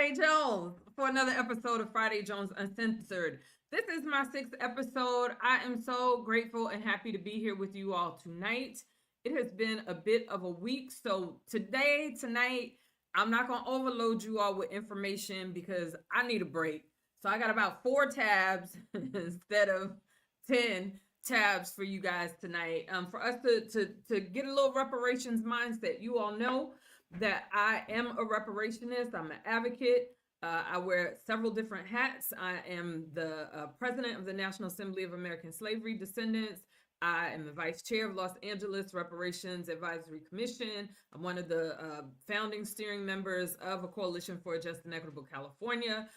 Friday Jones for another episode of Friday Jones Uncensored. This is my sixth episode. I am so grateful and happy to be here with you all tonight. It has been a bit of a week, so tonight, I'm not going to overload you all with information because I need a break. So I got about 4 tabs instead of 10 tabs for you guys tonight. For us to get a little reparations mindset. You all know that I am a reparationist. I'm an advocate. I wear several different hats. I am the president of the National Assembly of American Slavery Descendants. I am the vice chair of Los Angeles Reparations Advisory Commission. I'm one of the founding steering members of a coalition for a just and equitable California,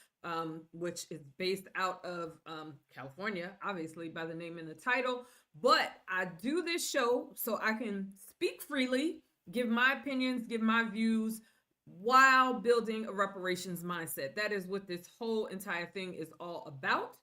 which is based out of California, obviously by the name and the title. But I do this show so I can speak freely, give my opinions, give my views while building a reparations mindset. That is what this whole entire thing is all about.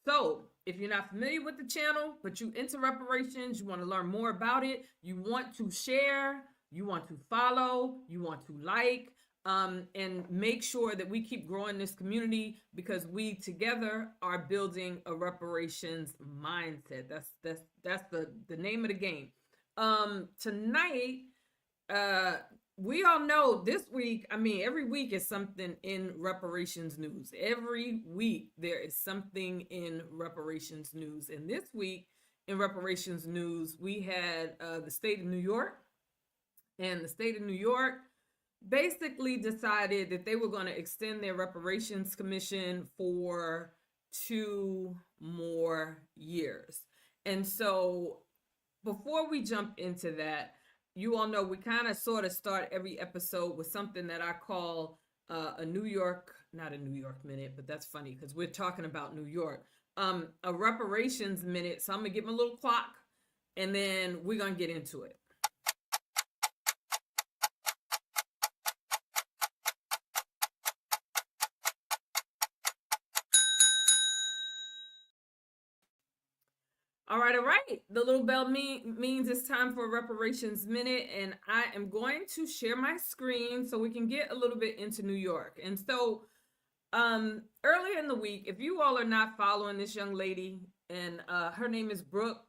So if you're not familiar with the channel, but you into reparations, you want to learn more about it, you want to share, you want to follow, you want to like, and make sure that we keep growing this community because we together are building a reparations mindset. That's the name of the game. Tonight, we all know this week, every week is something in reparations news. Every week there is something in reparations news. And this week in reparations news, we had the state of New York. And the state of New York basically decided that they were going to extend their reparations commission for 2 more years. And so before we jump into that, you all know we kind of sort of start every episode with something that I call not a New York minute, but that's funny because we're talking about New York. A reparations minute. So I'm going to get my little clock and then we're going to get into it. All right. The little bell means it's time for a reparations minute, and I am going to share my screen so we can get a little bit into New York. And so earlier in the week, if you all are not following this young lady, and her name is Brooke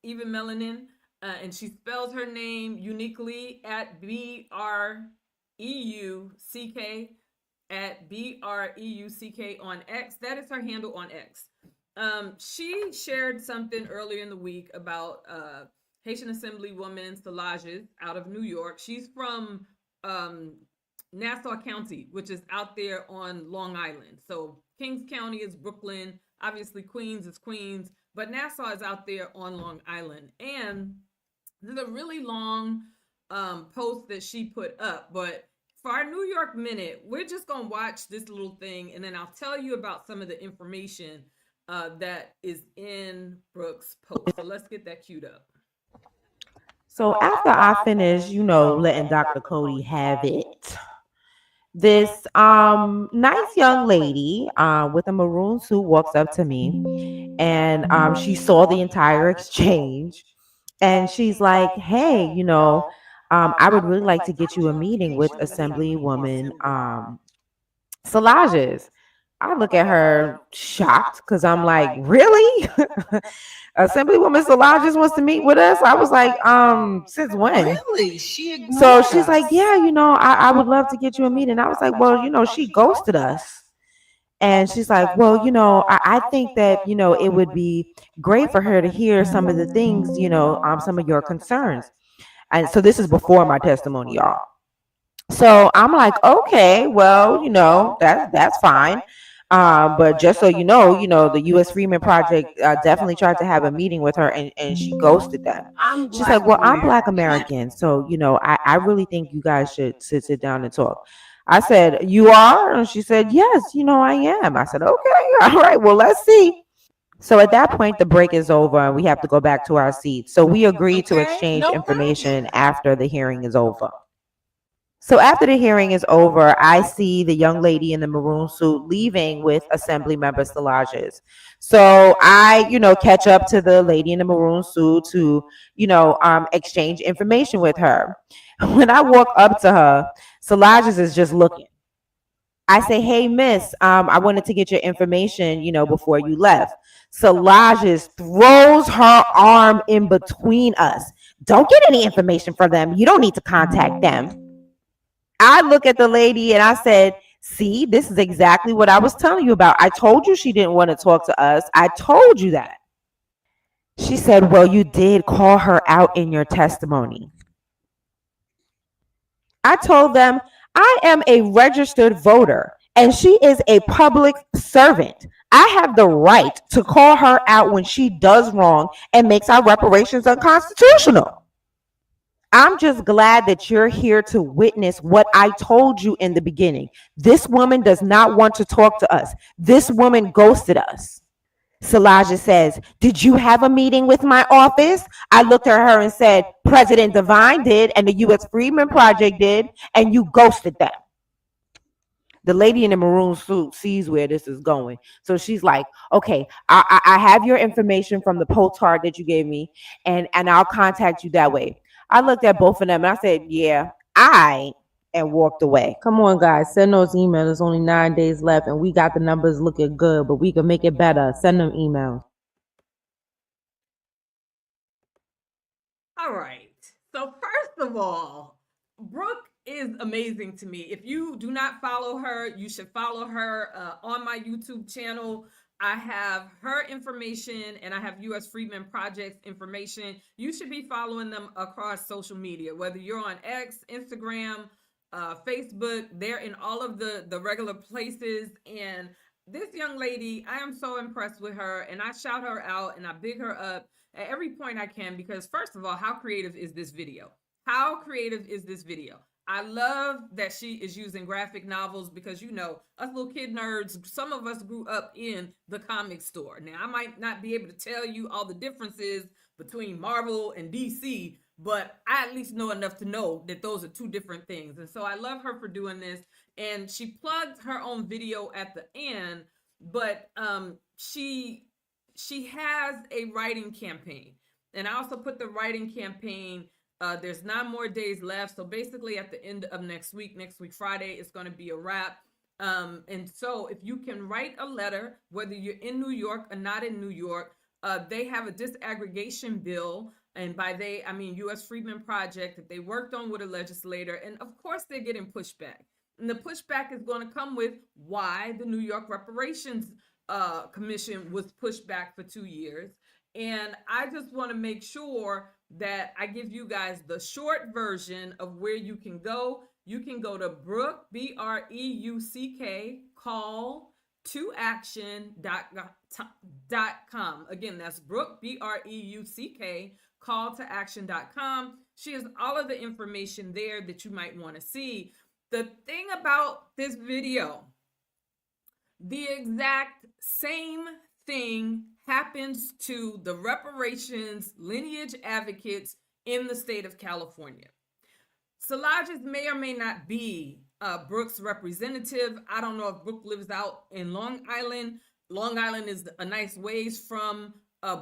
Even Melanin, and she spells her name uniquely at BREUCK, at BREUCK on X. That is her handle on X. She shared something earlier in the week about Haitian Assemblywoman Solange out of New York. She's from Nassau County, which is out there on Long Island. So Kings County is Brooklyn. Obviously, Queens is Queens. But Nassau is out there on Long Island. And there's a really long post that she put up. But for our New York Minute, we're just going to watch this little thing. And then I'll tell you about some of the information that is in Brooke's post. So let's get that queued up. So after I finish, letting Dr. Cody have it, this nice young lady with a maroon suit walks up to me, and she saw the entire exchange, and she's like, "Hey, I would really like to get you a meeting with Assemblywoman Solange." I look at her shocked because I'm like, really? Assemblywoman Solange wants to meet with us? I was like, since when? Really? So she's like, yeah, I would love to get you a meeting. I was like, well, she ghosted us. And she's like, well, I think that, it would be great for her to hear some of the things, some of your concerns. And so this is before my testimony, y'all. So I'm like, okay, well, that's fine. But just so you know, the U.S. Freeman Project definitely tried to have a meeting with her, and she ghosted them. She's like, well, I'm Black American, so I really think you guys should sit down and talk. I said, you are? And she said, yes, I am. I said, okay, all right, well, let's see. So at that point, the break is over and we have to go back to our seats. So we agreed to exchange information after the hearing is over. So after the hearing is over, I see the young lady in the maroon suit leaving with Assembly Member Solange. So I, catch up to the lady in the maroon suit to, exchange information with her. When I walk up to her, Solange is just looking. I say, hey, miss, I wanted to get your information, before you left. Solange throws her arm in between us. Don't get any information from them. You don't need to contact them. I look at the lady and I said, see, this is exactly what I was telling you about. I told you she didn't want to talk to us. I told you that. She said, well, you did call her out in your testimony. I told them, I am a registered voter and she is a public servant. I have the right to call her out when she does wrong and makes our reparations unconstitutional. I'm just glad that you're here to witness what I told you in the beginning. This woman does not want to talk to us. This woman ghosted us. Salaja says, did you have a meeting with my office? I looked at her and said, President Devine did, and the U.S. Freedmen Project did, and you ghosted them. The lady in the maroon suit sees where this is going. So she's like, okay, I have your information from the postcard that you gave me, and I'll contact you that way. I looked at both of them and I said, yeah, and walked away. Come on, guys. Send those emails. There's only 9 days left, and we got the numbers looking good, but we can make it better. Send them emails. All right. So first of all, Brooke is amazing to me. If you do not follow her, you should follow her on my YouTube channel. I have her information and I have U.S. Freedmen Project's information. You should be following them across social media, whether you're on X, Instagram, Facebook. They're in all of the regular places. And this young lady, I am so impressed with her, and I shout her out and I big her up at every point I can, because first of all, how creative is this video? How creative is this video? I love that she is using graphic novels because, us little kid nerds, some of us grew up in the comic store. Now, I might not be able to tell you all the differences between Marvel and DC, but I at least know enough to know that those are two different things. And so I love her for doing this. And she plugged her own video at the end, but she has a writing campaign. And I also put the writing campaign. There's 9 more days left. So basically at the end of next week Friday, it's going to be a wrap. And so if you can write a letter, whether you're in New York or not in New York, they have a disaggregation bill. And by they, I mean U.S. Freedmen Project, that they worked on with a legislator. And of course, they're getting pushback. And the pushback is going to come with why the New York Reparations Commission was pushed back for 2 years. And I just want to make sure that I give you guys the short version of where you can go. You can go to Brooke, BREUCK, call to action.com. Again, that's Brooke, BREUCK, call to action.com. She has all of the information there that you might want to see. The thing about this video, the exact same thing happens to the reparations lineage advocates in the state of California. Solange may or may not be Brooke's representative. I don't know if Brooke lives out in Long Island. Long Island is a nice ways from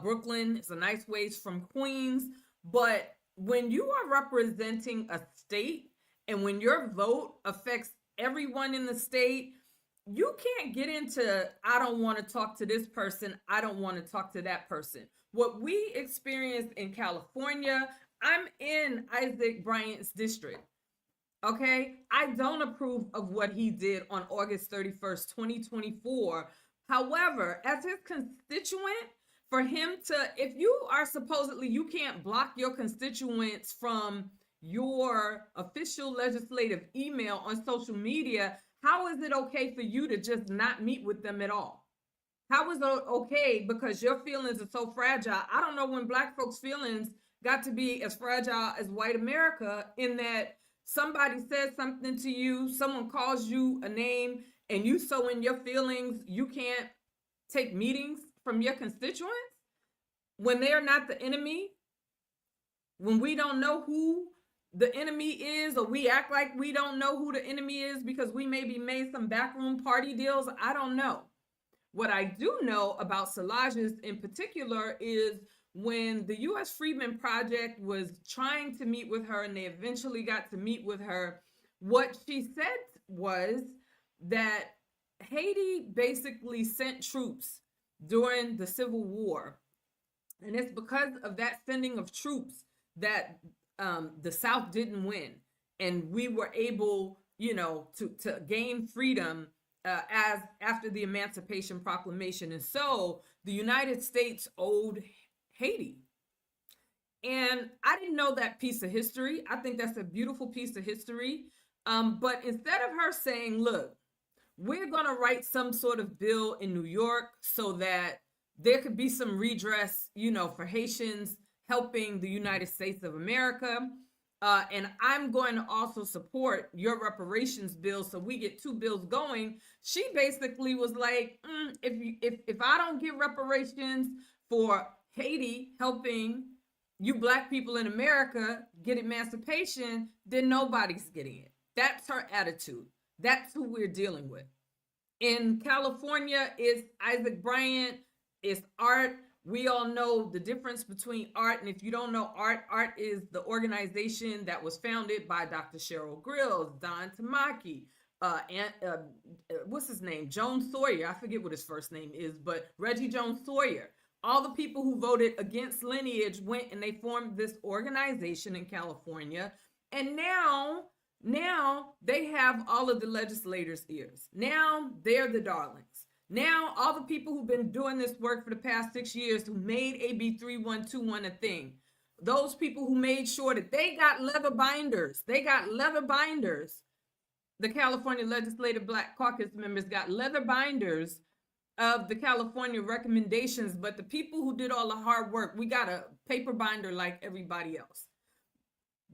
Brooklyn. It's a nice ways from Queens. But when you are representing a state and when your vote affects everyone in the state, you can't get into, I don't want to talk to this person, I don't want to talk to that person. What we experienced in California, I'm in Isaac Bryant's district. Okay, I don't approve of what he did on August 31st, 2024. However, as his constituent, for him to, if you are supposedly, you can't block your constituents from your official legislative email on social media, how is it okay for you to just not meet with them at all? How is it okay because your feelings are so fragile? I don't know when Black folks' feelings got to be as fragile as white America, in that somebody says something to you, someone calls you a name, and you so in your feelings, you can't take meetings from your constituents when they're not the enemy, when we don't know who the enemy is, or we act like we don't know who the enemy is because we maybe made some backroom party deals. I don't know. What I do know about Solange in particular is when the U.S. Freedmen Project was trying to meet with her and they eventually got to meet with her, what she said was that Haiti basically sent troops during the Civil War. And it's because of that sending of troops that the South didn't win. And we were able, to gain freedom as after the Emancipation Proclamation. And so the United States owed Haiti. And I didn't know that piece of history. I think that's a beautiful piece of history. But instead of her saying, look, we're going to write some sort of bill in New York so that there could be some redress, for Haitians helping the United States of America. And I'm going to also support your reparations bill so we get two bills going. She basically was like, if I don't get reparations for Haiti helping you Black people in America get emancipation, then nobody's getting it. That's her attitude. That's who we're dealing with. In California, it's Isaac Bryant, it's Art. We all know the difference between Art, and if you don't know Art, Art is the organization that was founded by Dr. Cheryl Grills, Don Tamaki, what's his name? Jones Sawyer. I forget what his first name is, but Reggie Jones Sawyer. All the people who voted against lineage went and they formed this organization in California. And now they have all of the legislators' ears. Now they're the darlings. Now all the people who've been doing this work for the past 6 years who made AB 3121 a thing, those people who made sure that they got leather binders, the California Legislative Black Caucus members got leather binders of the California recommendations, but the people who did all the hard work, we got a paper binder like everybody else.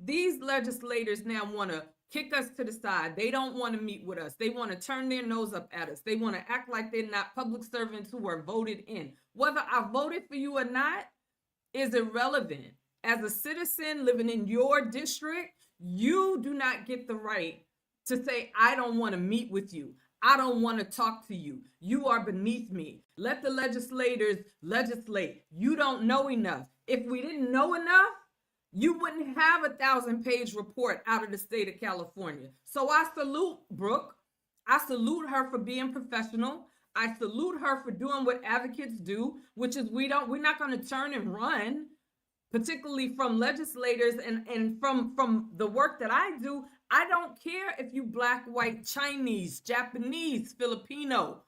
These legislators now want to kick us to the side. They don't want to meet with us. They want to turn their nose up at us. They want to act like they're not public servants who were voted in. Whether I voted for you or not is irrelevant. As a citizen living in your district, you do not get the right to say, I don't want to meet with you. I don't want to talk to you. You are beneath me. Let the legislators legislate. You don't know enough. If we didn't know enough, you wouldn't have a 1,000-page report out of the state of California. So I salute Brooke. I salute her for being professional. I salute her for doing what advocates do, which is we're not going to turn and run, particularly from legislators and from the work that I do. I don't care if you Black, white, Chinese, Japanese, Filipino.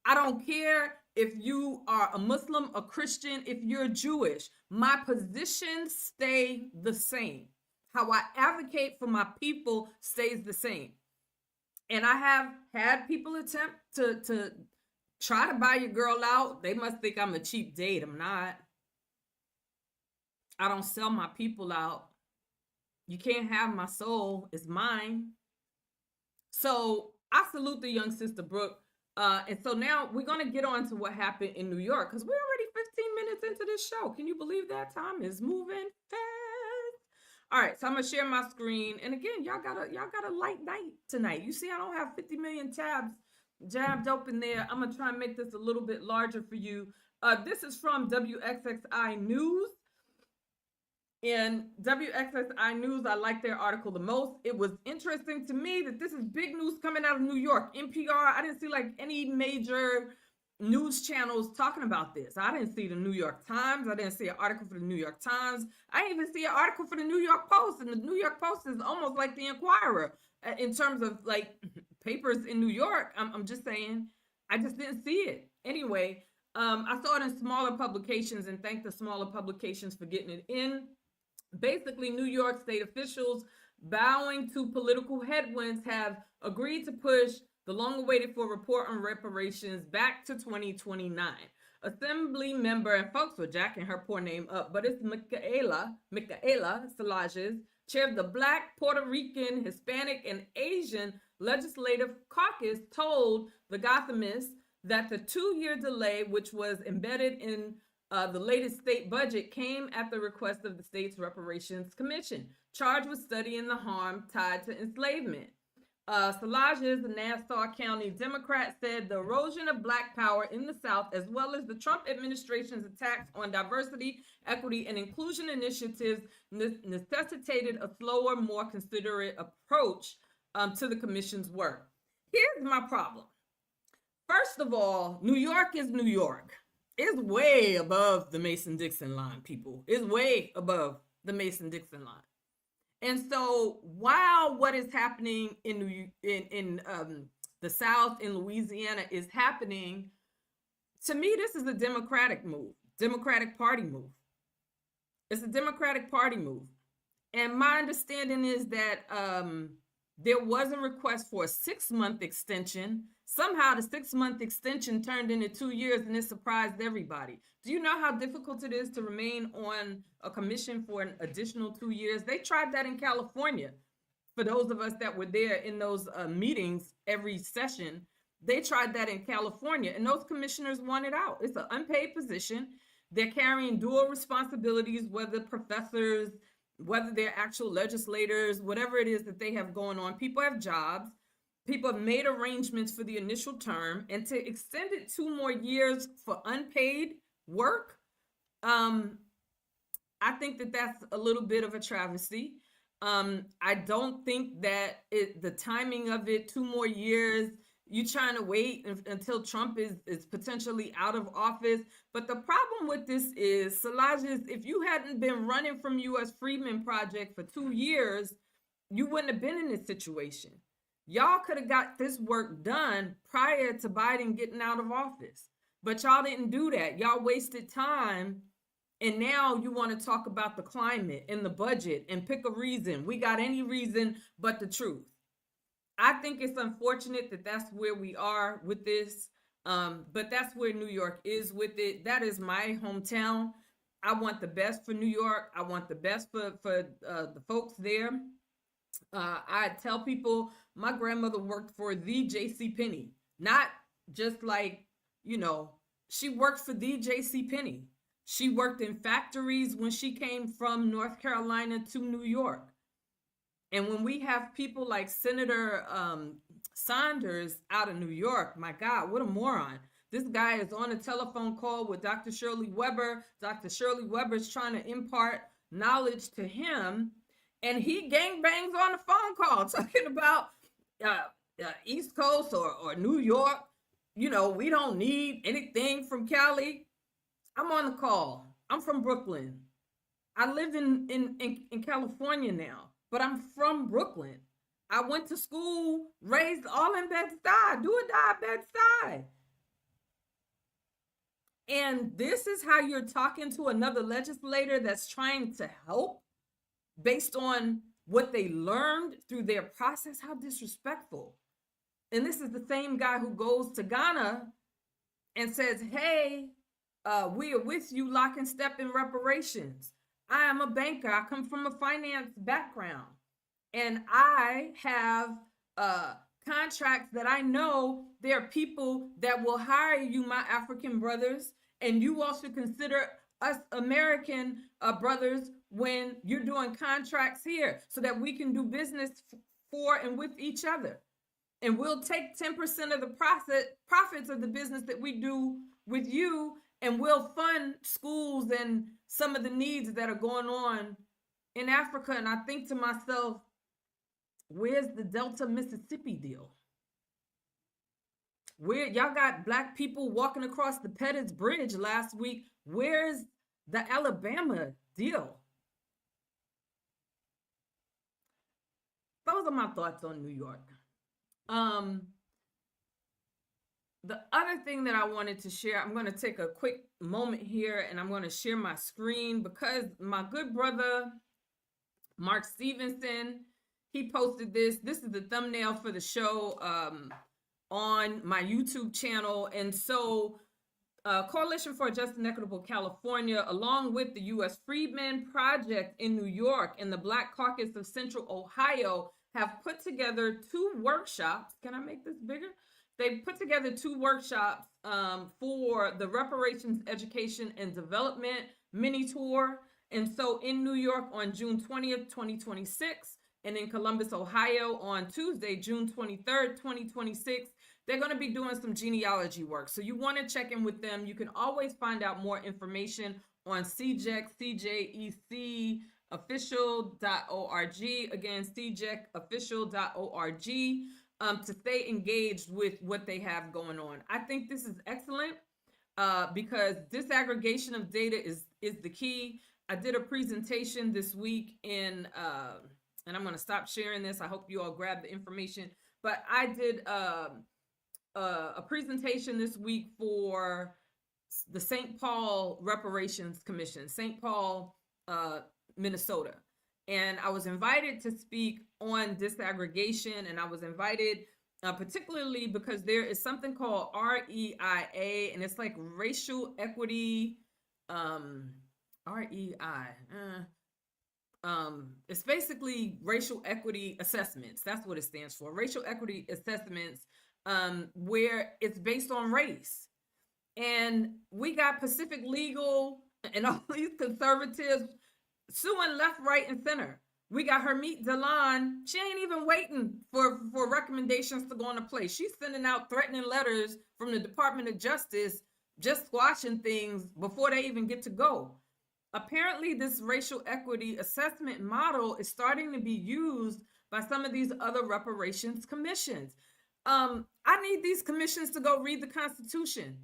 I don't care if you are a Muslim, a Christian, if you're Jewish. My positions stay the same. How I advocate for my people stays the same. And I have had people attempt to try to buy your girl out. They must think I'm a cheap date. I'm not. I don't sell my people out. You can't have my soul. It's mine. So I salute the young sister Brooke. And so now we're going to get on to what happened in New York, because we're already 15 minutes into this show. Can you believe that? Time is moving fast. All right, so I'm going to share my screen. And again, y'all got a light night tonight. You see, I don't have 50 million tabs jabbed open there. I'm going to try and make this a little bit larger for you. This is from WXXI News. In WXXI News, I like their article the most. It was interesting to me that this is big news coming out of New York. NPR, I didn't see like any major news channels talking about this. I didn't see the New York Times. I didn't see an article for the New York Times. I didn't even see an article for the New York Post. And the New York Post is almost like the Inquirer in terms of like papers in New York. I'm just saying, I just didn't see it. Anyway, I saw it in smaller publications, and thank the smaller publications for getting it in. Basically, New York state officials, bowing to political headwinds, have agreed to push the long-awaited for report on reparations back to 2029. Assembly member, and folks were jacking her poor name up, but it's Micaela Salages, chair of the Black, Puerto Rican, Hispanic, and Asian Legislative Caucus, told the Gothamist that the 2-year delay, which was embedded in the latest state budget, came at the request of the state's Reparations Commission, charged with studying the harm tied to enslavement. Salages, the Nassau County Democrat, said the erosion of Black power in the South, as well as the Trump administration's attacks on diversity, equity, and inclusion initiatives, necessitated a slower, more considerate approach to the commission's work. Here's my problem. First of all, New York is New York. It's way above the Mason-Dixon line, people. It's way above the Mason-Dixon line. And so while what is happening in the South in Louisiana is happening, to me, this is a Democratic move, Democratic Party move. It's a Democratic Party move. And my understanding is that there was a request for a 6-month extension. Somehow the 6-month extension turned into 2 years, and it surprised everybody. Do you know how difficult it is to remain on a commission for an additional 2 years? They tried that in California. For those of us that were there in those meetings every session, they tried that in California, and those commissioners wanted out. It's an unpaid position. They're carrying dual responsibilities, whether professors, whether they're actual legislators, whatever it is that they have going on. People have jobs. People have made arrangements for the initial term, and to extend it 2 more years for unpaid work, I think that that's a little bit of a travesty. I don't think that the timing of it, 2 more years, you trying to wait until Trump is potentially out of office. But the problem with this is, Szilagyi, if you hadn't been running from U.S. Freedmen Project for 2 years, you wouldn't have been in this situation. Y'all could have got this work done prior to Biden getting out of office. But y'all didn't do that. Y'all wasted time. And now you want to talk about the climate and the budget and pick a reason. We got any reason but the truth. I think it's unfortunate that that's where we are with this. But that's where New York is with it. That is my hometown. I want the best for New York. I want the best for the folks there. I tell people my grandmother worked for the J.C. Penney, not just like, she worked for the J.C. Penney. She worked in factories when she came from North Carolina to New York. And when we have people like Senator Saunders out of New York, my God, what a moron. This guy is on a telephone call with Dr. Shirley Weber. Dr. Shirley Weber is trying to impart knowledge to him. And he gangbangs on the phone call talking about East Coast or New York. We don't need anything from Cali. I'm on the call. I'm from Brooklyn. I live in California now, but I'm from Brooklyn. I went to school, raised all in Bed-Stuy, do or die Bed-Stuy. And this is how you're talking to another legislator that's trying to help based on what they learned through their process. How disrespectful. And this is the same guy who goes to Ghana and says, hey, we are with you, lock and step in reparations. I am a banker. I come from a finance background. And I have contracts that I know there are people that will hire you, my African brothers. And you also consider us American brothers when you're doing contracts here so that we can do business for and with each other. And we'll take 10% of the profits of the business that we do with you, and we'll fund schools and some of the needs that are going on in Africa. And I think to myself, where's the Delta Mississippi deal? Where y'all got Black people walking across the Pettus Bridge last week? Where's the Alabama deal? Those are my thoughts on New York. The other thing that I wanted to share, I'm going to take a quick moment here and I'm going to share my screen because my good brother, Mark Stevenson, he posted this. This is the thumbnail for the show on my YouTube channel. And so Coalition for a Just and Equitable California, along with the U.S. Freedmen Project in New York and the Black Caucus of Central Ohio, have put together 2 workshops. Can I make this bigger? They put together 2 workshops for the Reparations Education and Development mini tour. And so in New York on June 20th, 2026, and in Columbus, Ohio on Tuesday, June 23rd, 2026, they're going to be doing some genealogy work. So you want to check in with them. You can always find out more information on CJEC official.org. Again, cjecofficial.org. to stay engaged with what they have going on. I think this is excellent because disaggregation of data is the key. I did a presentation this week and I'm going to stop sharing this. I hope you all grab the information. But I did a presentation this week for the St. Paul Reparations Commission, St. Paul, Minnesota. And I was invited to speak on disaggregation, and I was invited particularly because there is something called REIA, and it's like racial equity, REI. It's basically racial equity assessments. That's what it stands for. Racial equity assessments, where it's based on race. And we got Pacific Legal and all these conservatives suing left, right, and center. We got Hermit Delon. She ain't even waiting for recommendations to go into place. She's sending out threatening letters from the Department of Justice, just squashing things before they even get to go. Apparently, this racial equity assessment model is starting to be used by some of these other reparations commissions. I need these commissions to go read the Constitution.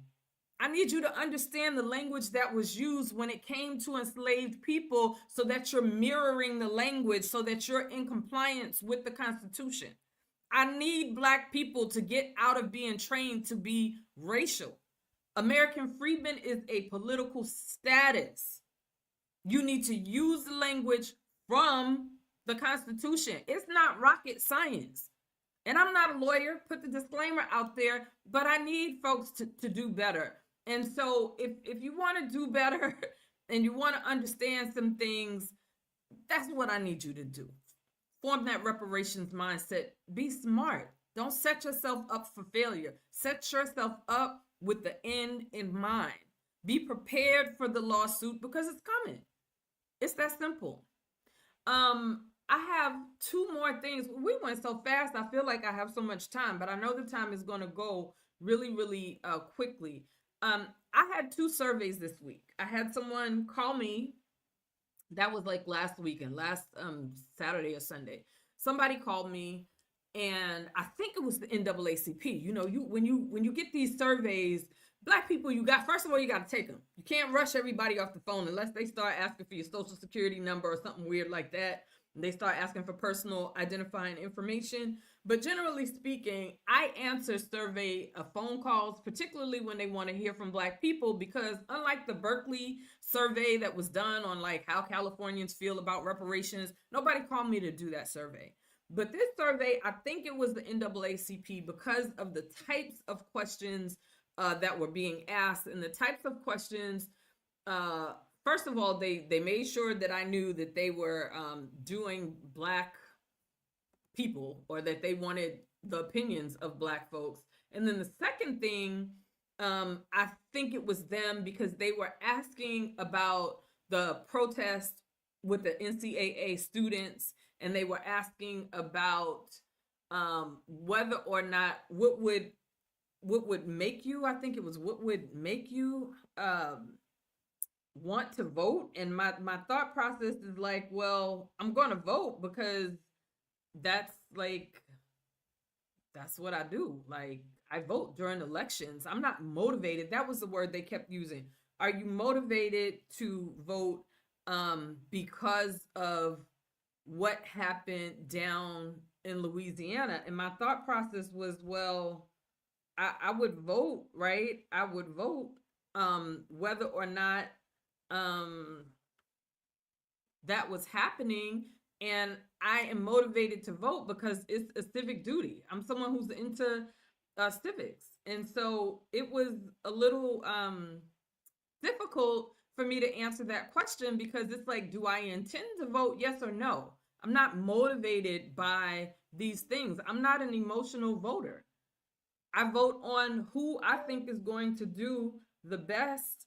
I need you to understand the language that was used when it came to enslaved people so that you're mirroring the language so that you're in compliance with the Constitution. I need Black people to get out of being trained to be racial. American freedmen is a political status. You need to use the language from the Constitution. It's not rocket science. And I'm not a lawyer, put the disclaimer out there, but I need folks to do better. And so if you want to do better and you want to understand some things, that's what I need you to do. Form that reparations mindset. Be smart. Don't set yourself up for failure. Set yourself up with the end in mind. Be prepared for the lawsuit because it's coming. It's that simple. I have two more things. We went so fast, I feel like I have so much time, but I know the time is going to go really, really quickly. I had two surveys this week. I had someone call me. That was like last weekend, last Saturday or Sunday. Somebody called me, and I think it was the NAACP. You know, when you get these surveys, Black people, first of all, you got to take them. You can't rush everybody off the phone unless they start asking for your social security number or something weird like that. They start asking for personal identifying information. But generally speaking, I answer survey phone calls, particularly when they want to hear from Black people, because unlike the Berkeley survey that was done on like how Californians feel about reparations, nobody called me to do that survey. But this survey, I think it was the NAACP because of the types of questions that were being asked and the types of questions. First of all, they made sure that I knew that they were doing Black people, or that they wanted the opinions of Black folks. And then the second thing, I think it was them because they were asking about the protest with the NCAA students, and they were asking about whether or not what would make you, I think it was what would make you want to vote. And my thought process is like, well, I'm going to vote because that's what I do. Like, I vote during elections. I'm not motivated. That was the word they kept using. Are you motivated to vote because of what happened down in Louisiana? And my thought process was, well, I would vote, right? I would vote whether or not that was happening. And I am motivated to vote because it's a civic duty. I'm someone who's into civics. And so it was a little difficult for me to answer that question because it's like, do I intend to vote? Yes or no? I'm not motivated by these things. I'm not an emotional voter. I vote on who I think is going to do the best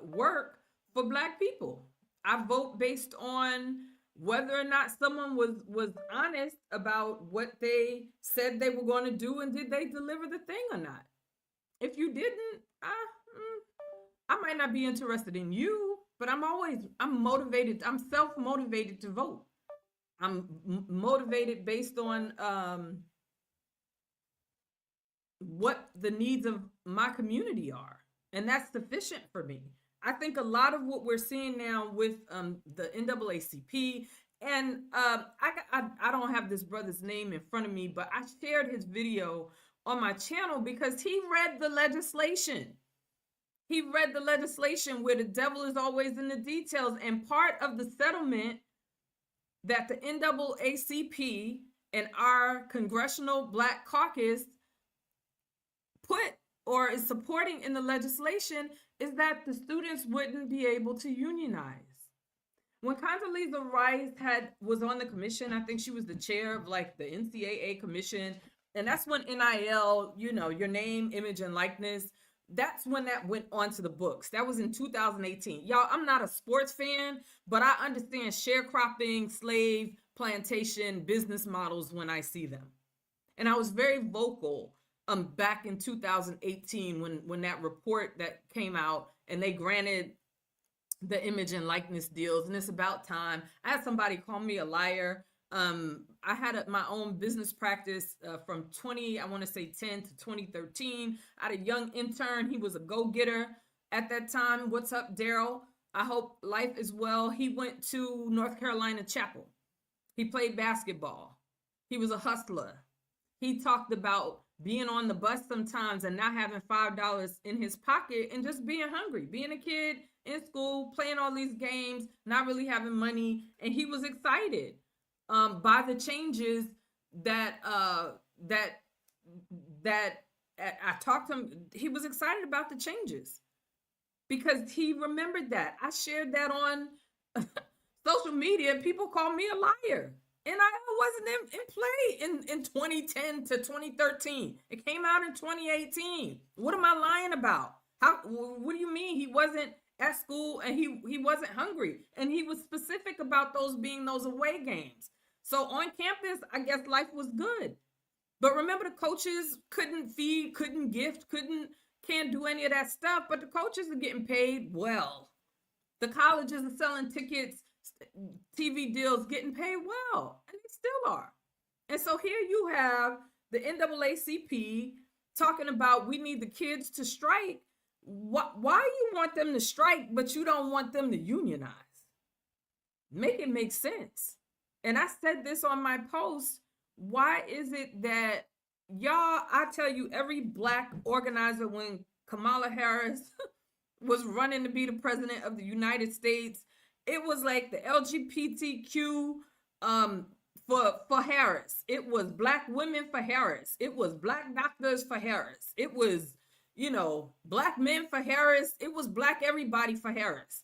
work for Black people. I vote based on whether or not someone was honest about what they said they were going to do, and did they deliver the thing or not. If you didn't, I might not be interested in you, but I'm motivated. I'm self-motivated to vote. I'm motivated based on what the needs of my community are, and that's sufficient for me. I think a lot of what we're seeing now with the NAACP, and I don't have this brother's name in front of me, but I shared his video on my channel because he read the legislation. He read the legislation where the devil is always in the details, and part of the settlement that the NAACP and our Congressional Black Caucus put or is supporting in the legislation is that the students wouldn't be able to unionize. When Condoleezza Rice was on the commission, I think she was the chair of like the NCAA commission, and that's when NIL, your name, image, and likeness, that's when that went onto the books. That was in 2018. Y'all, I'm not a sports fan, but I understand sharecropping, slave plantation business models when I see them. And I was very vocal back in 2018 when that report that came out and they granted the image and likeness deals, and it's about time. I had somebody call me a liar. I had my own business practice from 10 to 2013. I had a young intern. He was a go-getter at that time. What's up, Daryl? I hope life is well. He went to North Carolina Chapel. He played basketball. He was a hustler. He talked about being on the bus sometimes and not having $5 in his pocket and just being hungry, being a kid in school, playing all these games, not really having money. And he was excited by the changes that I talked to him. He was excited about the changes because he remembered that. I shared that on social media. People call me a liar. And I wasn't in play in 2010 to 2013. It came out in 2018. What am I lying about? What do you mean he wasn't at school and he wasn't hungry? And he was specific about those being those away games. So on campus, I guess life was good. But remember, the coaches couldn't feed, couldn't gift, can't do any of that stuff. But the coaches are getting paid well. The colleges are selling tickets, TV deals, getting paid well, and they still are. And so here you have the NAACP talking about we need the kids to strike. Why you want them to strike, but you don't want them to unionize? Make it make sense. And I said this on my post. Why is it that y'all, I tell you, every Black organizer, when Kamala Harris was running to be the president of the United States, it was like the LGBTQ for Harris. It was Black women for Harris. It was Black doctors for Harris. It was, Black men for Harris. It was Black everybody for Harris.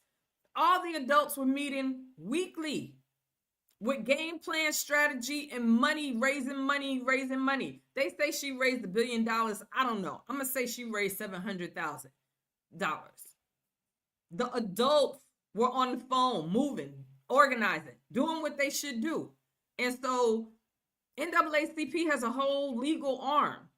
All the adults were meeting weekly with game plan strategy and raising money. They say she raised $1 billion. I don't know. I'm going to say she raised $700,000. The adults were on the phone, moving, organizing, doing what they should do. And so NAACP has a whole legal arm.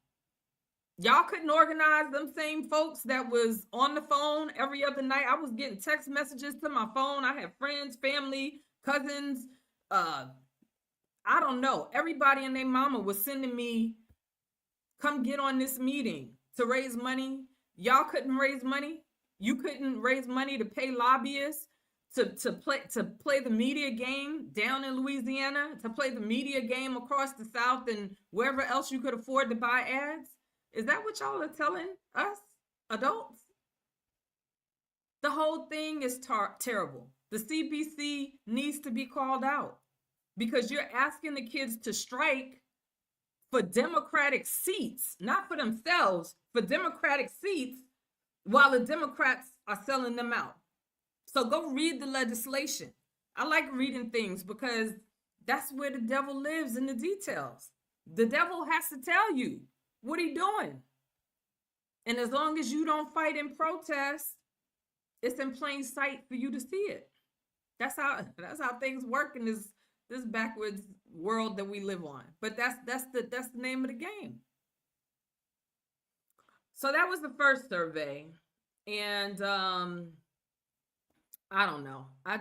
Y'all couldn't organize them same folks that was on the phone every other night. I was getting text messages to my phone. I had friends, family, cousins, I don't know. Everybody and their mama was sending me, come get on this meeting to raise money. Y'all couldn't raise money. You couldn't raise money to pay lobbyists to play the media game down in Louisiana, to play the media game across the South and wherever else you could afford to buy ads. Is that what y'all are telling us, adults? The whole thing is terrible. The CBC needs to be called out because you're asking the kids to strike for Democratic seats, not for themselves, for Democratic seats, while the Democrats are selling them out. So go read the legislation. I like reading things because that's where the devil lives, in the details. The devil has to tell you what he's doing. And as long as you don't fight in protest, it's in plain sight for you to see it. That's how things work in this backwards world that we live on. But that's the name of the game. So that was the first survey. And I don't know. I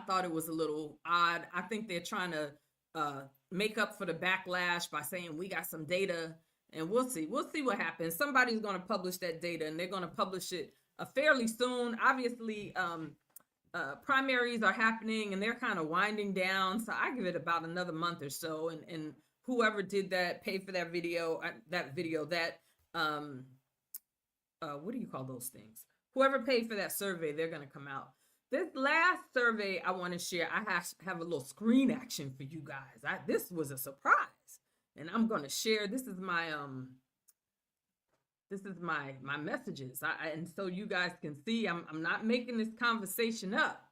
thought it was a little odd. I think they're trying to make up for the backlash by saying we got some data And we'll see. We'll see what happens. Somebody's going to publish that data, and they're going to publish it fairly soon. Obviously, primaries are happening, and they're kind of winding down. So I give it about another month or so, and whoever did that, pay for that video, what do you call those things? Whoever paid for that survey, they're going to come out. This last survey I want to share, I have a little screen action for you guys. This was a surprise, and I'm going to share. This is my messages, and so you guys can see I'm not making this conversation up.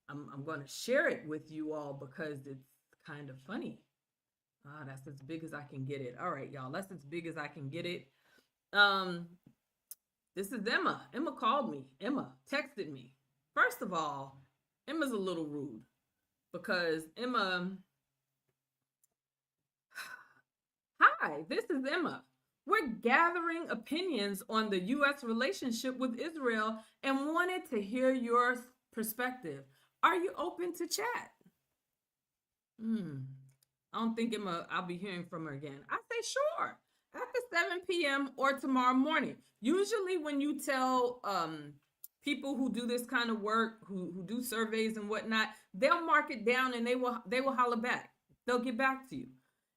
I'm going to share it with you all because it's kind of funny. That's as big as I can get it. All right, y'all, that's as big as I can get it. This is Emma. Emma called me. Emma texted me. First of all, Emma's a little rude because Emma, hi, this is Emma. We're gathering opinions on the U.S. relationship with Israel and wanted to hear your perspective. Are you open to chat? I don't think I'll be hearing from her again. I say sure. After 7 p.m. or tomorrow morning. Usually when you tell people who do this kind of work, who do surveys and whatnot, they'll mark it down and they will holler back. They'll get back to you.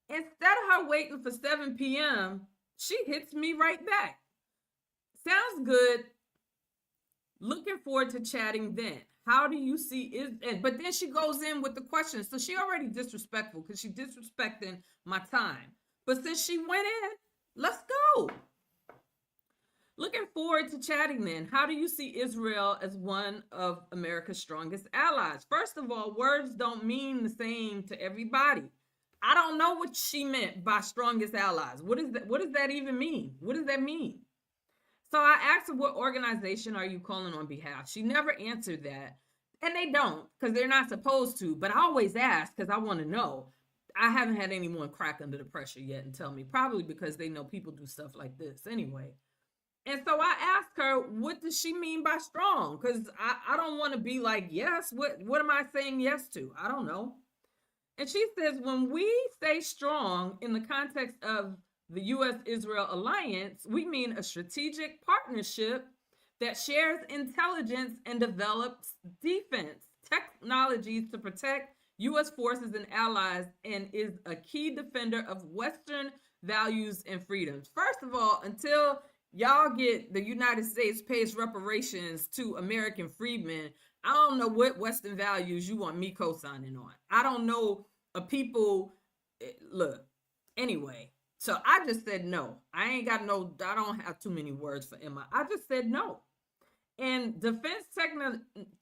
Instead of her waiting for 7 p.m., she hits me right back. Sounds good. Looking forward to chatting then. How do you see it? But then she goes in with the question. So she already disrespectful because she disrespecting my time. But since she went in, let's go. Looking forward to chatting then. How do you see Israel as one of America's strongest allies? First of all, words don't mean the same to everybody. I don't know what she meant by strongest allies. What does that even mean? What does that mean? So I asked her, what organization are you calling on behalf? She never answered that. And they don't, because they're not supposed to. But I always ask because I want to know. I haven't had anyone crack under the pressure yet and tell me, probably because they know people do stuff like this anyway. And so I asked her, what does she mean by strong? Because I don't want to be like, yes, what am I saying yes to? I don't know. And she says, when we say strong in the context of the U.S.-Israel alliance, we mean a strategic partnership that shares intelligence and develops defense technologies to protect U.S. forces and allies and is a key defender of Western values and freedoms. First of all, until y'all get the United States pays reparations to American freedmen, I don't know what Western values you want me co-signing on. I don't know people. Look, anyway, so I just said no. I don't have too many words for Emma. I just said no. And defense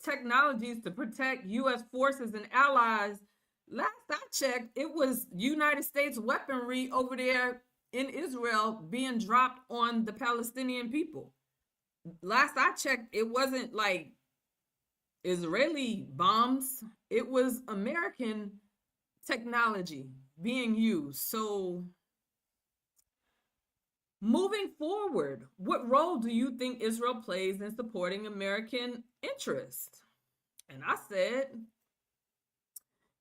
technologies to protect U.S. forces and allies, last I checked, it was United States weaponry over there in Israel being dropped on the Palestinian people. Last I checked, it wasn't like Israeli bombs. It was American technology being used. So moving forward, what role do you think Israel plays in supporting American interests? And I said,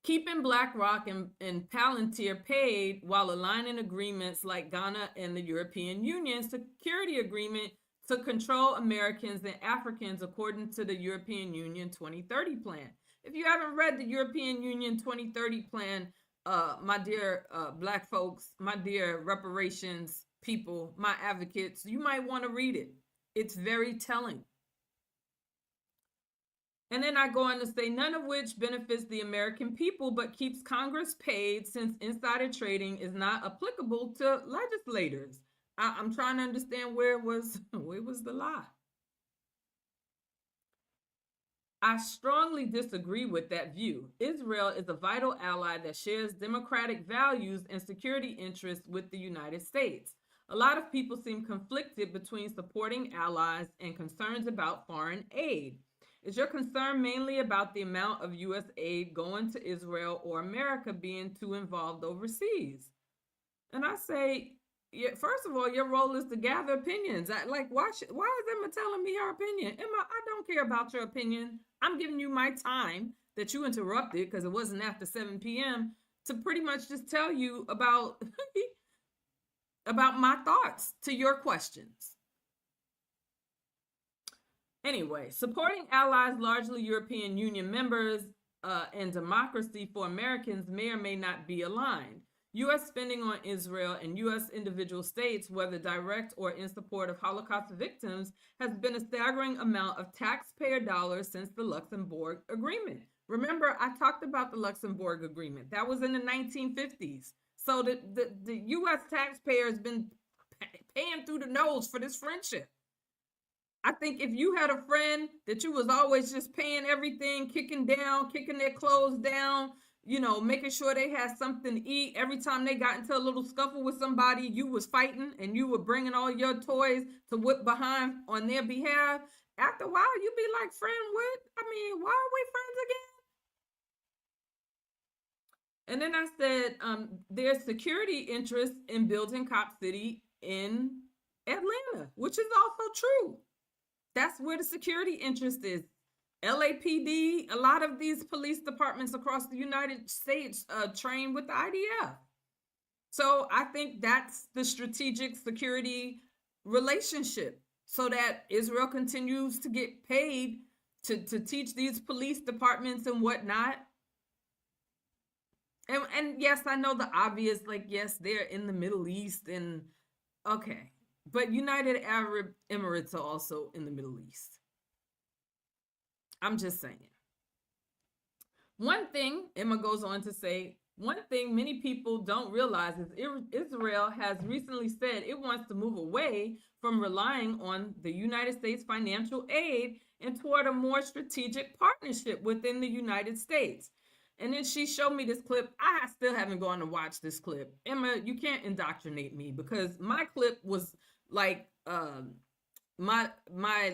keeping BlackRock and Palantir paid while aligning agreements like Ghana and the European Union security agreement to control Americans and Africans according to the European Union 2030 plan. If you haven't read the European Union 2030 plan, my dear Black folks, my dear reparations people, my advocates, you might want to read it. It's very telling. And then I go on to say, none of which benefits the American people, but keeps Congress paid since insider trading is not applicable to legislators. I'm trying to understand where was the lie. I strongly disagree with that view. Israel is a vital ally that shares democratic values and security interests with the United States. A lot of people seem conflicted between supporting allies and concerns about foreign aid. Is your concern mainly about the amount of U.S. aid going to Israel or America being too involved overseas? And I say, yeah, first of all, your role is to gather opinions. Why is Emma telling me her opinion? Emma, I don't care about your opinion. I'm giving you my time that you interrupted because it wasn't after 7 p.m. to pretty much just tell you about about my thoughts to your questions. Anyway, supporting allies, largely European Union members, and democracy for Americans may or may not be aligned. U.S. spending on Israel and U.S. individual states, whether direct or in support of Holocaust victims, has been a staggering amount of taxpayer dollars since the Luxembourg Agreement. Remember, I talked about the Luxembourg Agreement. That was in the 1950s. So the U.S. taxpayer has been paying through the nose for this friendship. I think if you had a friend that you was always just paying everything, kicking their clothes down, making sure they had something to eat. Every time they got into a little scuffle with somebody, you was fighting and you were bringing all your toys to whip behind on their behalf. After a while, you'd be like, friend, why are we friends again? And then I said, there's security interest in building Cop City in Atlanta, which is also true. That's where the security interest is. LAPD, a lot of these police departments across the United States train with the IDF. So I think that's the strategic security relationship, so that Israel continues to get paid to teach these police departments and whatnot. And yes, I know the obvious, like, yes, they're in the Middle East, and okay. But United Arab Emirates are also in the Middle East. I'm just saying. One thing, Emma goes on to say, one thing many people don't realize is Israel has recently said it wants to move away from relying on the United States financial aid and toward a more strategic partnership within the United States. And then she showed me this clip. I still haven't gone to watch this clip. Emma, you can't indoctrinate me, because my clip was like my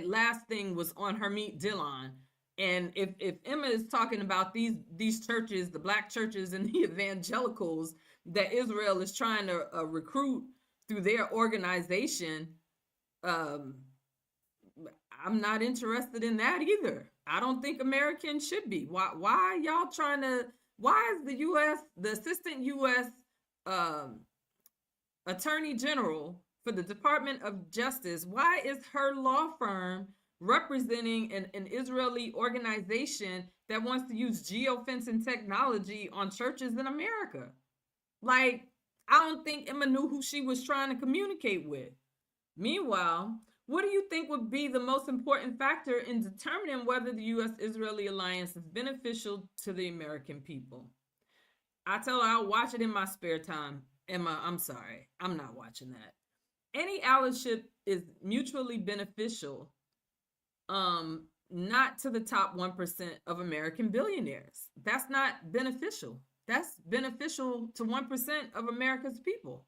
last thing was on Hermit Dillon. And if Emma is talking about these churches, the black churches and the evangelicals that Israel is trying to recruit through their organization, I'm not interested in that either. I don't think Americans should be. Why y'all trying to? Why is the assistant U.S. Attorney General for the Department of Justice, why is her law firm representing an Israeli organization that wants to use geofencing technology on churches in America? Like, I don't think Emma knew who she was trying to communicate with. Meanwhile, what do you think would be the most important factor in determining whether the U.S.-Israeli alliance is beneficial to the American people? I tell her I'll watch it in my spare time. Emma, I'm sorry. I'm not watching that. Any allyship is mutually beneficial, not to the top 1% of American billionaires. That's not beneficial. That's beneficial to 1% of America's people.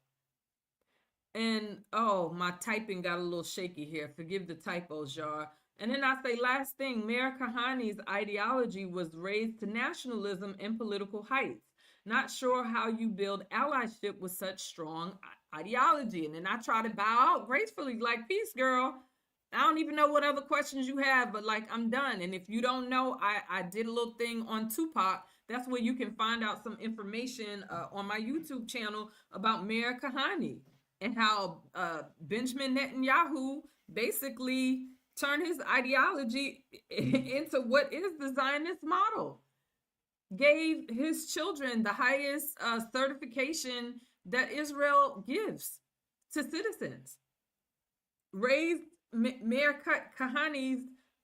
And oh, my typing got a little shaky here. Forgive the typos, y'all. And then I say, last thing, Mayor Kahani's ideology was raised to nationalism and political heights. Not sure how you build allyship with such strong ideology. And then I try to bow out gracefully, like, peace, girl. I don't even know what other questions you have, but like, I'm done. And if you don't know, I did a little thing on Tupac. That's where you can find out some information on my YouTube channel about Mayor Kahani and how Benjamin Netanyahu basically turned his ideology into what is the Zionist model. Gave his children the highest certification that Israel gives to citizens. Raised Mayor Kahani's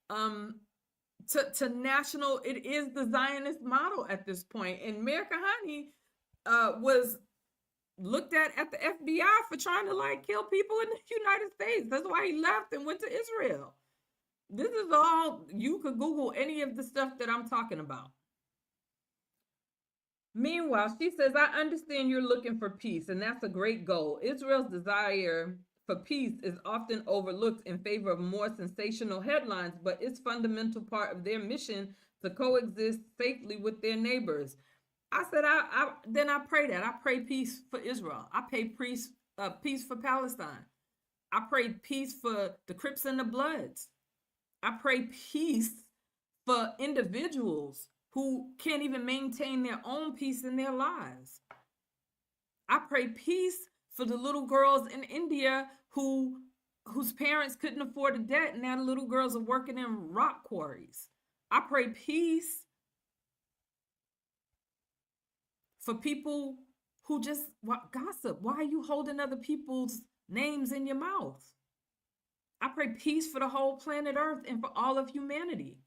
to national, it is the Zionist model at this point. And Mayor Kahani was looked at the FBI for trying to like kill people in the United States. That's why he left and went to Israel. This is all, you could Google any of the stuff that I'm talking about. Meanwhile, she says, I understand you're looking for peace, and that's a great goal. Israel's desire for peace is often overlooked in favor of more sensational headlines, but it's fundamental part of their mission to coexist safely with their neighbors. I said, then I pray that. I pray peace for Israel. I pray peace for Palestine. I pray peace for the Crips and the Bloods. I pray peace for individuals who can't even maintain their own peace in their lives. I pray peace for the little girls in India whose parents couldn't afford a debt, and now the little girls are working in rock quarries. I pray peace for people who just gossip. Why are you holding other people's names in your mouth? I pray peace for the whole planet Earth and for all of humanity.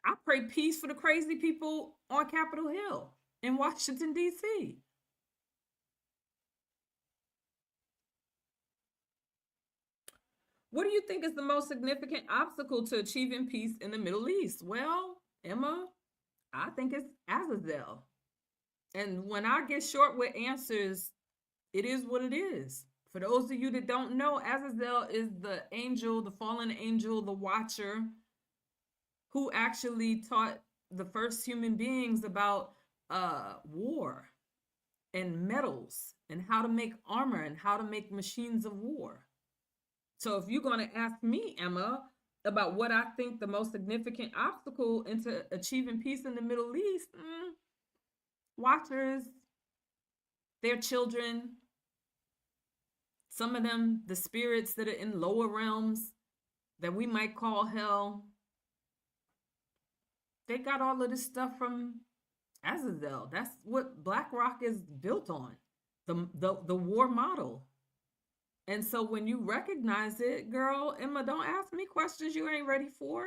I pray peace for the crazy people on Capitol Hill in Washington, D.C. What do you think is the most significant obstacle to achieving peace in the Middle East? Well, Emma, I think it's Azazel. And when I get short with answers, it is what it is. For those of you that don't know, Azazel is the angel, the fallen angel, the watcher, who actually taught the first human beings about war and metals and how to make armor and how to make machines of war. So if you're going to ask me, Emma, about what I think the most significant obstacle into achieving peace in the Middle East, watchers, their children, some of them, the spirits that are in lower realms that we might call hell, they got all of this stuff from Azazel. That's what BlackRock is built on, the war model. And so when you recognize it, girl, Emma, don't ask me questions you ain't ready for.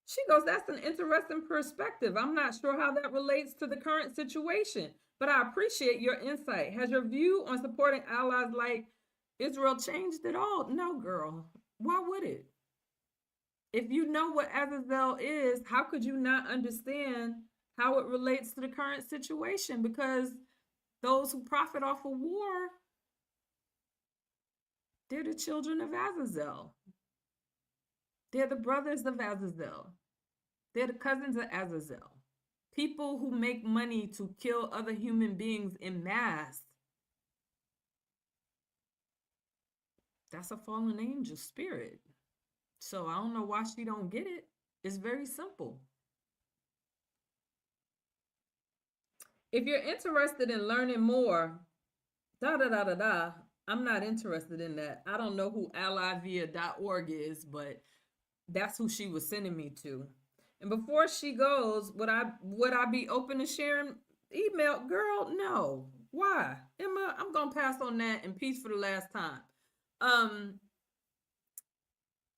She goes, that's an interesting perspective. I'm not sure how that relates to the current situation, but I appreciate your insight. Has your view on supporting allies like Israel changed at all? No, girl. Why would it? If you know what Azazel is, how could you not understand how it relates to the current situation? Because those who profit off of war, they're the children of Azazel. They're the brothers of Azazel. They're the cousins of Azazel. People who make money to kill other human beings in mass. That's a fallen angel spirit. So I don't know why she don't get it. It's very simple. If you're interested in learning more, I'm not interested in that. I don't know who allyvia.org is, but that's who she was sending me to. And before she goes, would I be open to sharing email? Girl, no. Why? Emma, I'm gonna pass on that and peace for the last time.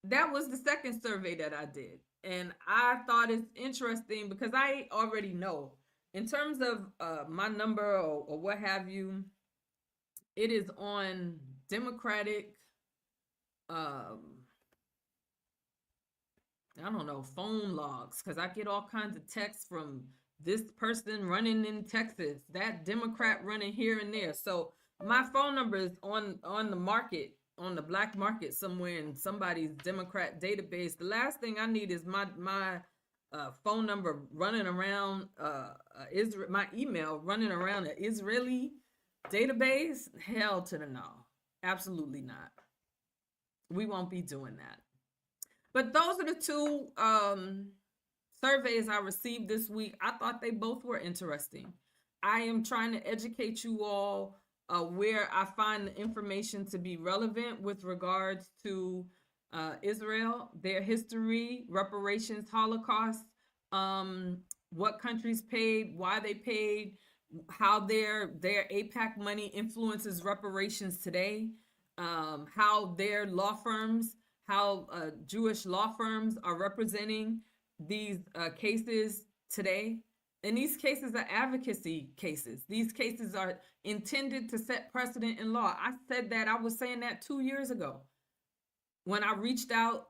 That was the second survey that I did. And I thought it's interesting because I already know. In terms of my number or what have you, it is on Democratic, I don't know, phone logs, because I get all kinds of texts from this person running in Texas, that Democrat running here and there. So my phone number is on the market, on the black market somewhere in somebody's Democrat database. The last thing I need is my phone number running around Israel, my email running around an Israeli database. Hell to the no. Absolutely not. We won't be doing that. But those are the two surveys I received this week. I thought they both were interesting. I am trying to educate you all where I find the information to be relevant with regards to Israel, their history, reparations, Holocaust, what countries paid, why they paid, how their APAC money influences reparations today, how their law firms, how Jewish law firms are representing these cases today. And these cases are advocacy cases. These cases are intended to set precedent in law. I said that, I was saying that 2 years ago when I reached out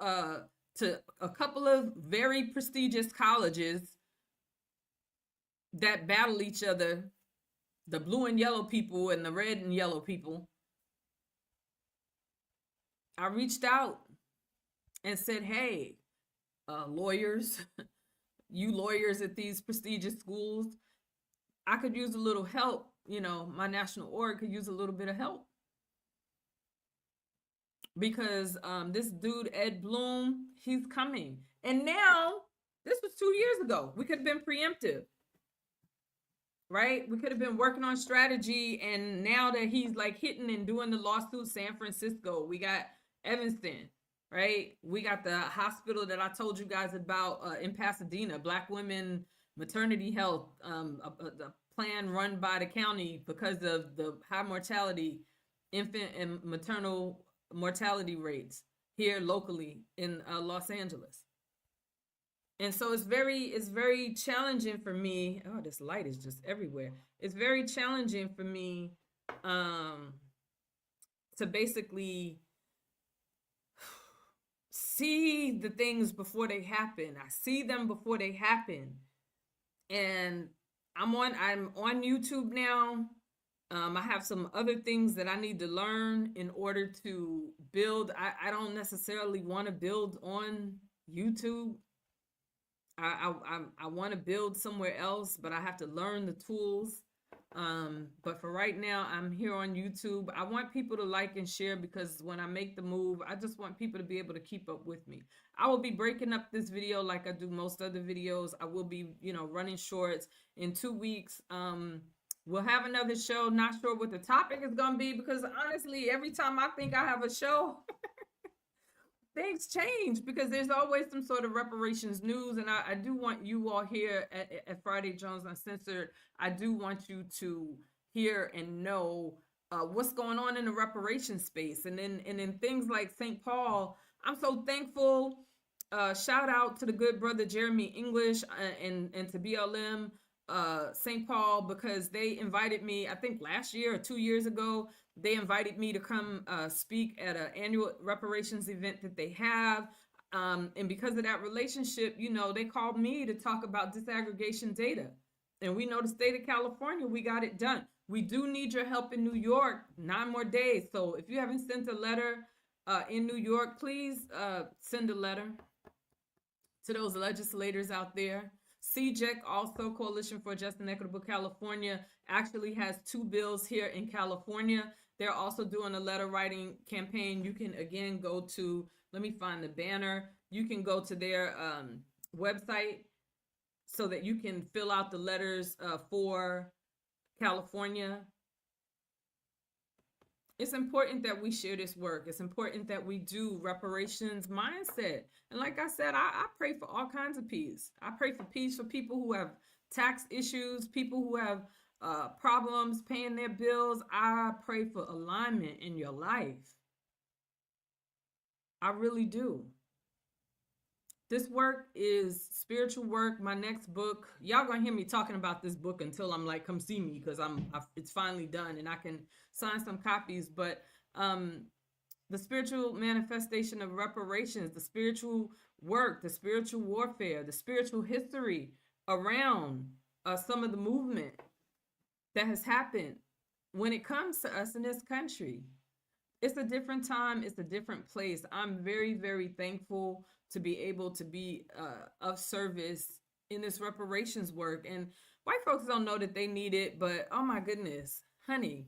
to a couple of very prestigious colleges that battle each other, the blue and yellow people and the red and yellow people. I reached out and said, hey, lawyers, you lawyers at these prestigious schools, I could use a little help. You know, my national org could use a little bit of help. Because this dude, Ed Bloom, he's coming. And now, this was 2 years ago. We could have been preemptive. right? We could have been working on strategy, and now that he's like hitting and doing the lawsuit, San Francisco, we got Evanston, right? We got the hospital that I told you guys about in Pasadena, Black women maternity health, a plan run by the county because of the high mortality, infant and maternal mortality rates here locally in Los Angeles. And so it's very challenging for me. Oh, this light is just everywhere. It's very challenging for me um to basically see the things before they happen. I see them before they happen. And I'm on YouTube now. I have some other things that I need to learn in order to build. I don't necessarily want to build on YouTube. I want to build somewhere else, but I have to learn the tools. But for right now, I'm here on YouTube. I want people to like and share because when I make the move, I just want people to be able to keep up with me. I will be breaking up this video like I do most other videos. I will be, running shorts in 2 weeks. We'll have another show. Not sure what the topic is going to be because honestly, every time I think I have a show, things change because there's always some sort of reparations news. And I do want you all here at Friday Jones Uncensored. I do want you to hear and know what's going on in the reparations space. And in things like St. Paul, I'm so thankful. Shout out to the good brother Jeremy English and to BLM St. Paul because they invited me, I think last year or 2 years ago, they invited me to come speak at an annual reparations event that they have. And because of that relationship, they called me to talk about disaggregation data. And we know the state of California, we got it done. We do need your help in New York, 9 more days. So if you haven't sent a letter in New York, please send a letter to those legislators out there. CJEC, also Coalition for Just and Equitable California, actually has 2 bills here in California. They're also doing a letter writing campaign. You can again go to, let me find the banner. You can go to their website so that you can fill out the letters for California. It's important that we share this work. It's important that we do reparations mindset. And like I said, I pray for all kinds of peace. I pray for peace for people who have tax issues, people who have problems paying their bills. I pray for alignment in your life. I really do. This work is spiritual work. My next book, y'all gonna hear me talking about this book until I'm like, come see me, because it's finally done and I can sign some copies. But the spiritual manifestation of reparations, the spiritual work, the spiritual warfare, the spiritual history around some of the movement that has happened when it comes to us in this country. It's a different time. It's a different place. I'm very, very thankful to be able to be of service in this reparations work. And white folks don't know that they need it, but oh my goodness, honey,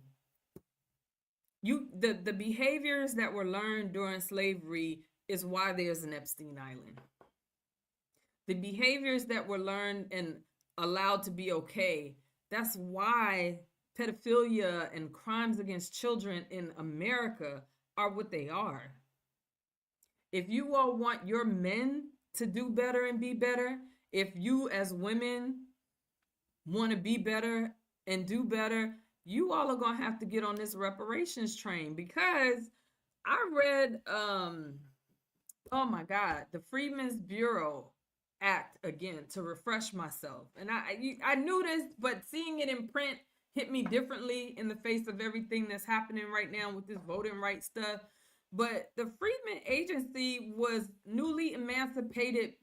the behaviors that were learned during slavery is why there's an Epstein Island. The behaviors that were learned and allowed to be okay, that's why pedophilia and crimes against children in America are what they are. If you all want your men to do better and be better, if you as women want to be better and do better, you all are going to have to get on this reparations train, because I read, oh my God, the Freedmen's Bureau Act again to refresh myself. And I knew this, but seeing it in print hit me differently in the face of everything that's happening right now with this voting rights stuff. But the Freedmen Agency was newly emancipated,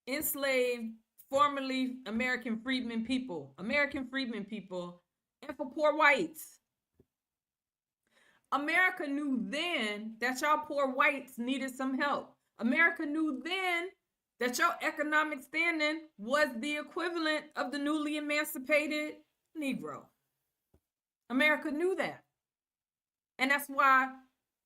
enslaved, formerly American freedmen people, and for poor whites. America knew then that y'all poor whites needed some help. America knew then that your economic standing was the equivalent of the newly emancipated Negro. America knew that. And that's why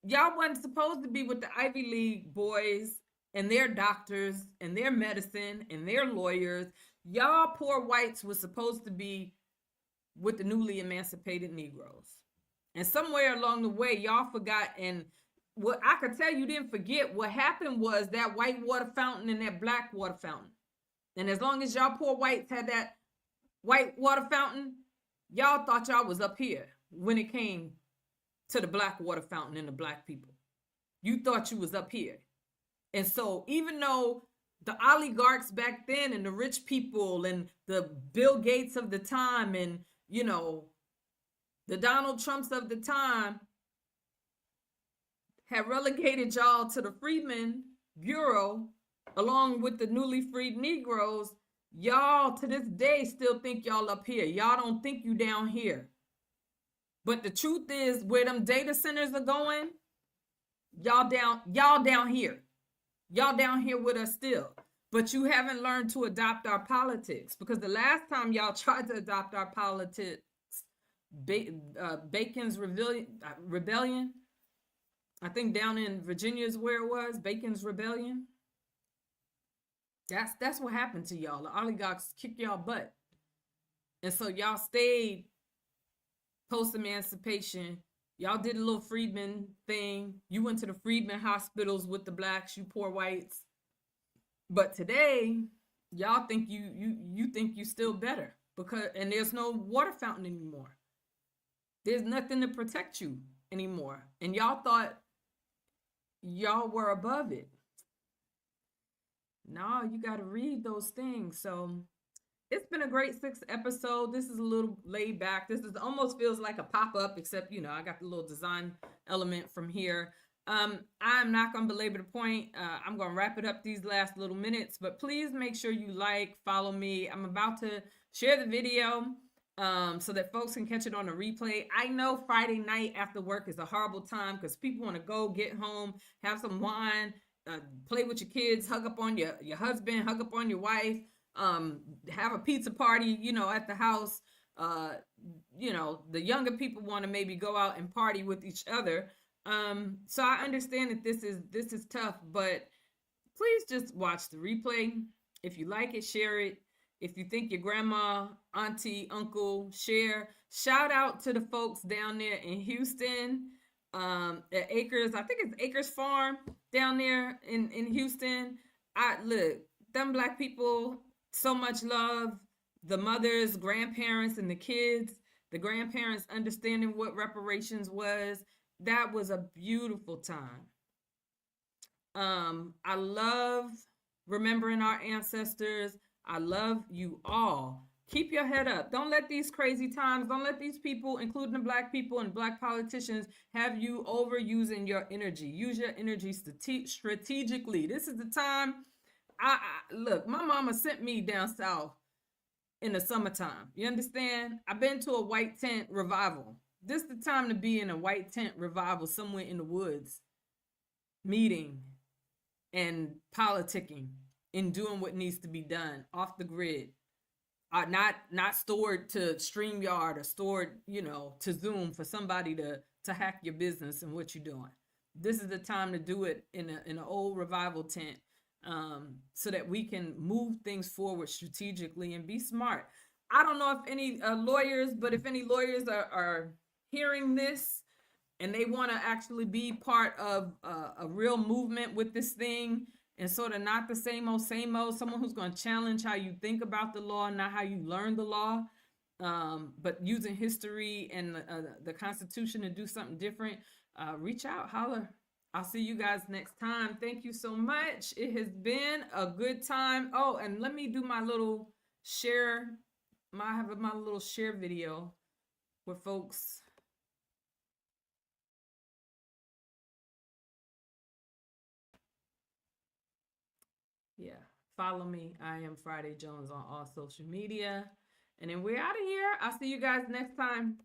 y'all wasn't supposed to be with the Ivy League boys and their doctors and their medicine and their lawyers. Y'all poor whites was supposed to be with the newly emancipated Negroes. And somewhere along the way, y'all forgot. And what I could tell you didn't forget, what happened was that white water fountain and that black water fountain. And as long as y'all poor whites had that white water fountain, y'all thought y'all was up here when it came to the black water fountain and the black people. You thought you was up here. And so even though the oligarchs back then and the rich people and the Bill Gates of the time and, you know, the Donald Trumps of the time had relegated y'all to the Freedmen Bureau along with the newly freed Negroes, y'all to this day still think y'all up here. Y'all don't think you down here. But the truth is, where them data centers are going, y'all down here. Y'all down here with us still. But you haven't learned to adopt our politics, because the last time y'all tried to adopt our politics, Bacon's rebellion, I think down in Virginia is where it was, Bacon's rebellion. That's what happened to y'all. The oligarchs kicked y'all butt. And so y'all stayed post-emancipation. Y'all did a little freedman thing. You went to the freedman hospitals with the blacks, you poor whites. But today, y'all think you think you still better, because and there's no water fountain anymore. There's nothing to protect you anymore. And y'all thought y'all were above it. No, you got to read those things. So it's been a great 6th episode. This is a little laid back. This is almost feels like a pop-up, except, you know, I got the little design element from here. I'm not going to belabor the point. I'm going to wrap it up these last little minutes, but please make sure you like, follow me. I'm about to share the video so that folks can catch it on a replay. I know Friday night after work is a horrible time because people want to go get home, have some wine, play with your kids, hug up on your husband, hug up on your wife, have a pizza party, you know, at the house. You know, the younger people want to maybe go out and party with each other. So I understand that this is tough, but please just watch the replay. If you like it, share it. If you think your grandma, auntie, uncle, share. Shout out to the folks down there in Houston, at Acres. I think it's Acres Farm down there in Houston. Look, them black people, so much love. The mothers, grandparents, and the kids. The grandparents understanding what reparations was. That was a beautiful time. I love remembering our ancestors. I love you all. Keep your head up. Don't let these crazy times, don't let these people, including the black people and black politicians, have you overusing your energy. Use your energy strategically. This is the time. Look, my mama sent me down south in the summertime. You understand? I've been to a white tent revival. This is the time to be in a white tent revival somewhere in the woods, meeting and politicking and doing what needs to be done off the grid. Not stored to StreamYard or stored, you know, to Zoom for somebody to hack your business and what you're doing. This is the time to do it in an old revival tent, so that we can move things forward strategically and be smart. I don't know if any lawyers, but if any lawyers are hearing this and they want to actually be part of a real movement with this thing, and sort of not the same old, someone who's going to challenge how you think about the law, not how you learn the law, but using history and the Constitution to do something different, reach out, holler. I'll see you guys next time. Thank you so much. It has been a good time. Oh, and let me do my little share. I have my little share video with folks. Yeah, follow me. I am Friday Jones on all social media. And then we're out of here. I'll see you guys next time.